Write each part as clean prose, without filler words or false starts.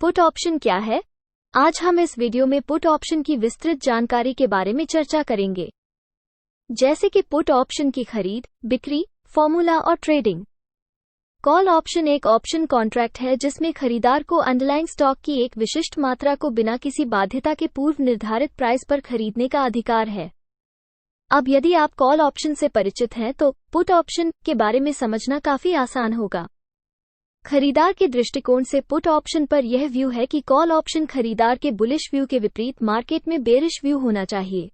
Put option क्या है? आज हम इस वीडियो में पुट ऑप्शन की विस्तृत जानकारी के बारे में चर्चा करेंगे, जैसे कि पुट ऑप्शन की खरीद, बिक्री, फॉर्मूला और ट्रेडिंग। कॉल ऑप्शन एक ऑप्शन कॉन्ट्रैक्ट है जिसमें खरीदार को अंडरलाइंग स्टॉक की एक विशिष्ट मात्रा को बिना किसी बाध्यता के पूर्व निर्धारित प्राइस पर खरीदने का अधिकार है। अब यदि आप कॉल ऑप्शन से परिचित हैं तो पुट ऑप्शन के बारे में समझना काफी आसान होगा। खरीदार के दृष्टिकोण से पुट ऑप्शन पर यह व्यू है कि कॉल ऑप्शन खरीदार के बुलिश व्यू के विपरीत मार्केट में बेरिश व्यू होना चाहिए।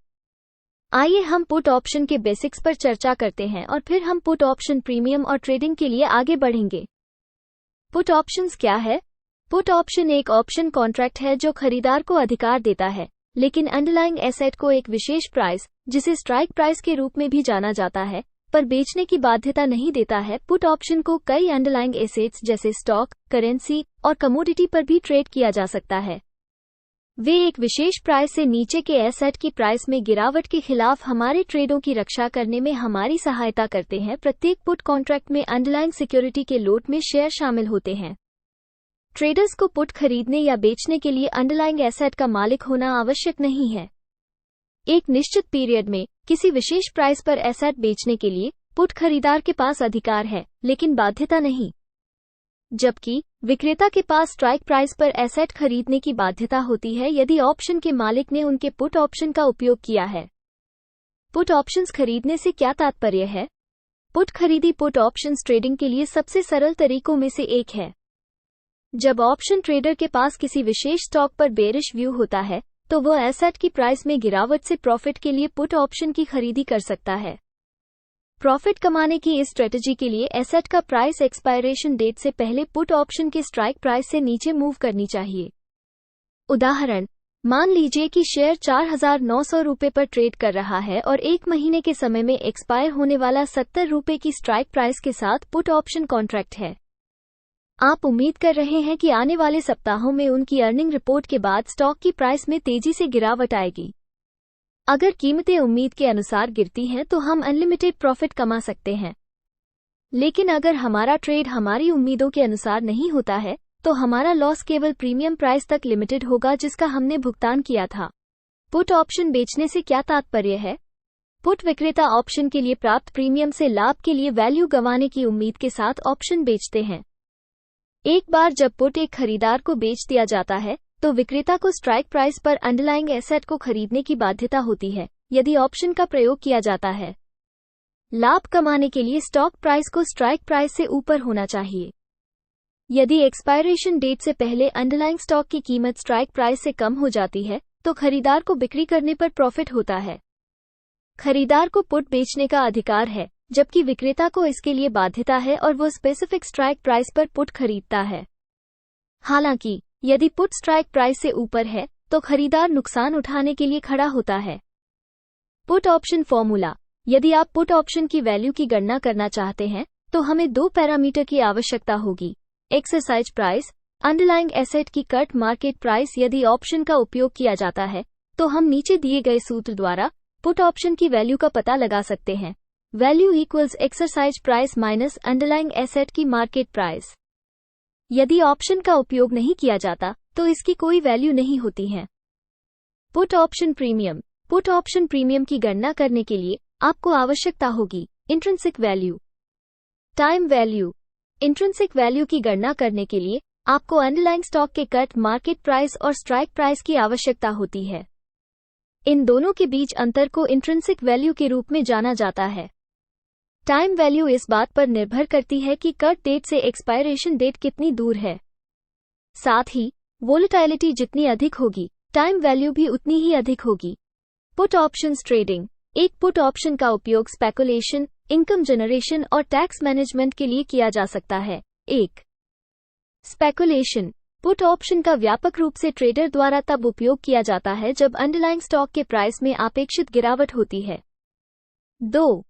आइए हम पुट ऑप्शन के बेसिक्स पर चर्चा करते हैं और फिर हम पुट ऑप्शन प्रीमियम और ट्रेडिंग के लिए आगे बढ़ेंगे। पुट ऑप्शंस क्या है? पुट ऑप्शन एक ऑप्शन कॉन्ट्रैक्ट है जो खरीदार को अधिकार देता है, लेकिन अंडरलाइंग एसेट को एक विशेष प्राइस, जिसे स्ट्राइक प्राइस के रूप में भी जाना जाता है, पर बेचने की बाध्यता नहीं देता है। पुट ऑप्शन को कई अंडरलाइंग एसेट्स जैसे स्टॉक, करेंसी और कमोडिटी पर भी ट्रेड किया जा सकता है। वे एक विशेष प्राइस से नीचे के एसेट की प्राइस में गिरावट के खिलाफ हमारे ट्रेडों की रक्षा करने में हमारी सहायता करते हैं। प्रत्येक पुट कॉन्ट्रैक्ट में अंडरलाइंग सिक्योरिटी के लोट में शेयर शामिल होते हैं। ट्रेडर्स को पुट खरीदने या बेचने के लिए अंडरलाइंग एसेट का मालिक होना आवश्यक नहीं है। एक निश्चित पीरियड में किसी विशेष प्राइस पर एसेट बेचने के लिए पुट खरीदार के पास अधिकार है, लेकिन बाध्यता नहीं, जबकि विक्रेता के पास स्ट्राइक प्राइस पर एसेट खरीदने की बाध्यता होती है यदि ऑप्शन के मालिक ने उनके पुट ऑप्शन का उपयोग किया है। पुट ऑप्शंस खरीदने से क्या तात्पर्य है? पुट खरीदी पुट ऑप्शंस ट्रेडिंग के लिए सबसे सरल तरीकों में से एक है। जब ऑप्शन ट्रेडर के पास किसी विशेष स्टॉक पर बेरिश व्यू होता है, तो वह एसेट की प्राइस में गिरावट से प्रॉफिट के लिए पुट ऑप्शन की खरीदी कर सकता है। प्रॉफिट कमाने की इस स्ट्रेटजी के लिए एसेट का प्राइस एक्सपायरेशन डेट से पहले पुट ऑप्शन के स्ट्राइक प्राइस से नीचे मूव करनी चाहिए। उदाहरण, मान लीजिए कि शेयर 4,900 रुपये पर ट्रेड कर रहा है और एक महीने के समय में एक्सपायर होने वाला 70 रुपये की स्ट्राइक प्राइस के साथ पुट ऑप्शन कॉन्ट्रैक्ट है। आप उम्मीद कर रहे हैं कि आने वाले सप्ताहों में उनकी अर्निंग रिपोर्ट के बाद स्टॉक की प्राइस में तेजी से गिरावट आएगी। अगर कीमतें उम्मीद के अनुसार गिरती हैं तो हम अनलिमिटेड प्रॉफिट कमा सकते हैं। लेकिन अगर हमारा ट्रेड हमारी उम्मीदों के अनुसार नहीं होता है, तो हमारा लॉस केवल प्रीमियम प्राइस तक लिमिटेड होगा जिसका हमने भुगतान किया था। पुट ऑप्शन बेचने से क्या तात्पर्य है? पुट विक्रेता ऑप्शन के लिए प्राप्त प्रीमियम से लाभ के लिए वैल्यू गंवाने की उम्मीद के साथ ऑप्शन बेचते हैं। एक बार जब पुट एक खरीदार को बेच दिया जाता है, तो विक्रेता को स्ट्राइक प्राइस पर अंडरलाइंग एसेट को खरीदने की बाध्यता होती है यदि ऑप्शन का प्रयोग किया जाता है। लाभ कमाने के लिए स्टॉक प्राइस को स्ट्राइक प्राइस से ऊपर होना चाहिए। यदि एक्सपायरेशन डेट से पहले अंडरलाइंग स्टॉक की कीमत स्ट्राइक प्राइस से कम हो जाती है, तो खरीदार को बिक्री करने पर प्रॉफिट होता है। खरीदार को पुट बेचने का अधिकार है, जबकि विक्रेता को इसके लिए बाध्यता है और वो स्पेसिफिक स्ट्राइक प्राइस पर पुट खरीदता है। हालांकि यदि पुट स्ट्राइक प्राइस से ऊपर है, तो खरीदार नुकसान उठाने के लिए खड़ा होता है। Put option formula. यदि आप पुट ऑप्शन की वैल्यू की गणना करना चाहते हैं, तो हमें दो पैरामीटर की आवश्यकता होगी: एक्सरसाइज प्राइस, अंडरलाइंग एसेट की कट मार्केट प्राइस। यदि ऑप्शन का उपयोग किया जाता है, तो हम नीचे दिए गए सूत्र द्वारा पुट ऑप्शन की वैल्यू का पता लगा सकते हैं। Value equals exercise price minus underlying asset की मार्केट प्राइस। यदि ऑप्शन का उपयोग नहीं किया जाता, तो इसकी कोई वैल्यू नहीं होती है। Put option premium. Put option premium की गणना करने के लिए आपको आवश्यकता होगी intrinsic value, time value. Intrinsic value की गणना करने के लिए आपको अंडरलाइंग स्टॉक के कट मार्केट प्राइस और स्ट्राइक प्राइस की आवश्यकता होती है। इन दोनों के बीच अंतर को इंट्रिंसिक वैल्यू के रूप में जाना जाता है। टाइम वैल्यू इस बात पर निर्भर करती है कि कट डेट से एक्सपायरेशन डेट कितनी दूर है। साथ ही वोलेटिलिटी जितनी अधिक होगी, टाइम वैल्यू भी उतनी ही अधिक होगी। Put options trading. एक पुट ऑप्शन का उपयोग स्पेकुलेशन, इनकम जनरेशन और टैक्स मैनेजमेंट के लिए किया जा सकता है। एक, स्पेकुलेशन। पुट ऑप्शन का व्यापक रूप से ट्रेडर द्वारा तब उपयोग किया जाता है जब अंडरलाइंग स्टॉक के प्राइस में अपेक्षित गिरावट होती है। 2.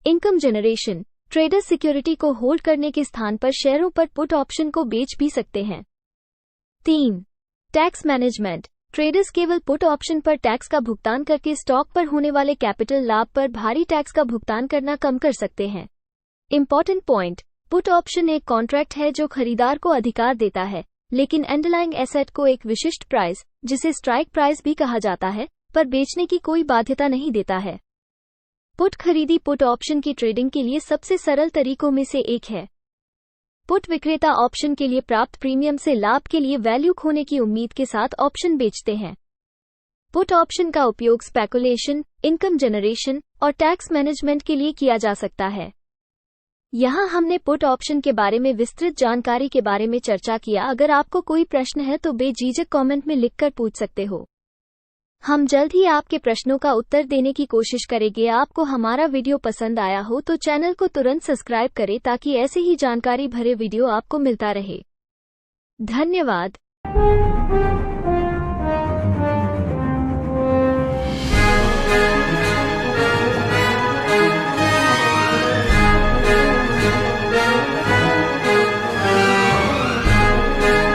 Income generation. ट्रेडर सिक्योरिटी को होल्ड करने के स्थान पर शेयरों पर पुट ऑप्शन को बेच भी सकते हैं। 3. Tax management. ट्रेडर्स केवल पुट ऑप्शन पर टैक्स का भुगतान करके स्टॉक पर होने वाले कैपिटल लाभ पर भारी टैक्स का भुगतान करना कम कर सकते हैं। इंपॉर्टेंट पॉइंट, पुट ऑप्शन एक कॉन्ट्रैक्ट है जो खरीदार को अधिकार देता है लेकिन अंडरलाइंग एसेट को एक विशिष्ट प्राइस, जिसे स्ट्राइक प्राइस भी कहा जाता है, पर बेचने की कोई बाध्यता नहीं देता है। पुट खरीदी पुट ऑप्शन की ट्रेडिंग के लिए सबसे सरल तरीकों में से एक है। पुट विक्रेता ऑप्शन के लिए प्राप्त प्रीमियम से लाभ के लिए वैल्यू खोने की उम्मीद के साथ ऑप्शन बेचते हैं। पुट ऑप्शन का उपयोग स्पेकुलेशन, इनकम जनरेशन और टैक्स मैनेजमेंट के लिए किया जा सकता है। यहाँ हमने पुट ऑप्शन के बारे में विस्तृत जानकारी के बारे में चर्चा किया। अगर आपको कोई प्रश्न है तो बेझिझक कमेंट में लिखकर पूछ सकते हो। हम जल्द ही आपके प्रश्नों का उत्तर देने की कोशिश करेंगे। आपको हमारा वीडियो पसंद आया हो तो चैनल को तुरंत सब्सक्राइब करें ताकि ऐसे ही जानकारी भरे वीडियो आपको मिलता रहे। धन्यवाद।